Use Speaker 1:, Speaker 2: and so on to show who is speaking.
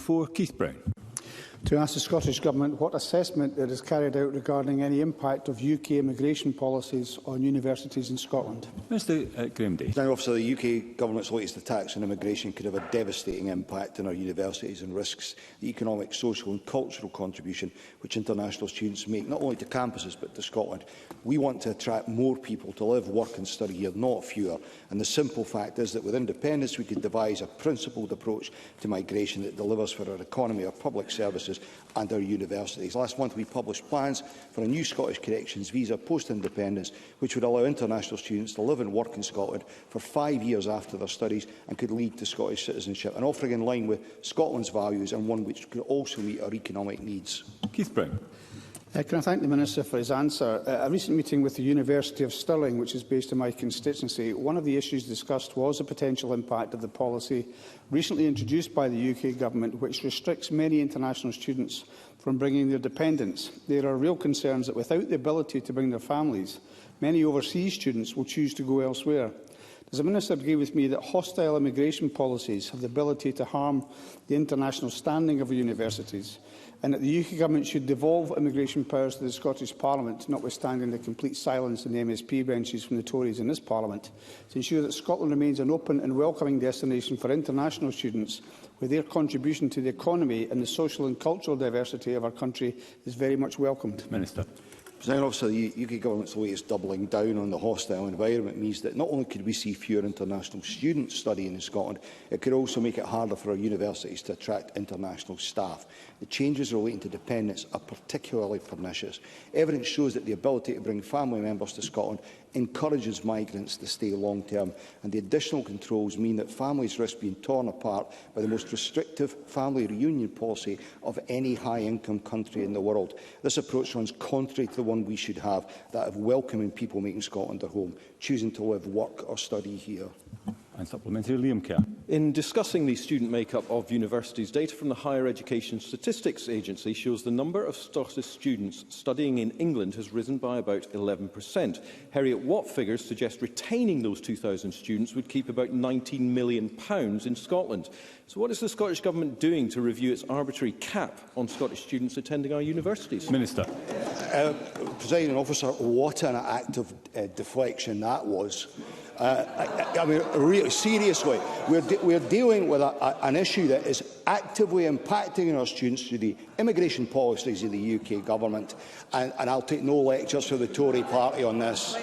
Speaker 1: 4, Keith Brown.
Speaker 2: To ask the Scottish Government what assessment it has carried out regarding any impact of UK immigration policies on universities in Scotland.
Speaker 1: Mr Graham Day.
Speaker 3: Now, Officer, the UK Government's latest attacks on immigration could have a devastating impact on our universities and risks the economic, social and cultural contribution which international students make, not only to campuses but to Scotland. We want to attract more people to live, work and study here, not fewer. And the simple fact is that with independence we could devise a principled approach to migration that delivers for our economy, our public services and our universities. Last month we published plans for a new Scottish Corrections visa post-independence which would allow international students to live and work in Scotland for 5 years after their studies and could lead to Scottish citizenship, an offering in line with Scotland's values and one which could also meet our economic needs.
Speaker 1: Keith Brown.
Speaker 2: Can I thank the Minister for his answer? A recent meeting with the University of Stirling, which is based in my constituency, one of the issues discussed was the potential impact of the policy recently introduced by the UK Government, which restricts many international students from bringing their dependents. There are real concerns that without the ability to bring their families, many overseas students will choose to go elsewhere. Does the Minister agree with me that hostile immigration policies have the ability to harm the international standing of our universities, and that the UK Government should devolve immigration powers to the Scottish Parliament, notwithstanding the complete silence in the MSP benches from the Tories in this Parliament, to ensure that Scotland remains an open and welcoming destination for international students, where their contribution to the economy and the social and cultural diversity of our country is very much welcomed?
Speaker 1: Minister.
Speaker 3: President Officer, the UK Government's latest doubling down on the hostile environment means that not only could we see fewer international students studying in Scotland, it could also make it harder for our universities to attract international staff. The changes relating to dependence are particularly pernicious. Evidence shows that the ability to bring family members to Scotland encourages migrants to stay long-term, and the additional controls mean that families risk being torn apart by the most restrictive family reunion policy of any high-income country in the world. This approach runs contrary to the one we should have, that of welcoming people making Scotland their home, choosing to live, work or study here.
Speaker 1: And supplementary, Liam Kerr.
Speaker 4: In discussing the student make-up of universities, data from the Higher Education Statistics Agency shows the number of Scottish students studying in England has risen by about 11%. Harriet Watt figures suggest retaining those 2,000 students would keep about £19 million in Scotland. So what is the Scottish Government doing to review its arbitrary cap on Scottish students attending our universities?
Speaker 1: Minister.
Speaker 3: Presiding Officer, what an act of deflection that was. I mean, really, seriously, we're dealing with an issue that is actively impacting on our students through the immigration policies of the UK Government, and I'll take no lectures from the Tory party on this.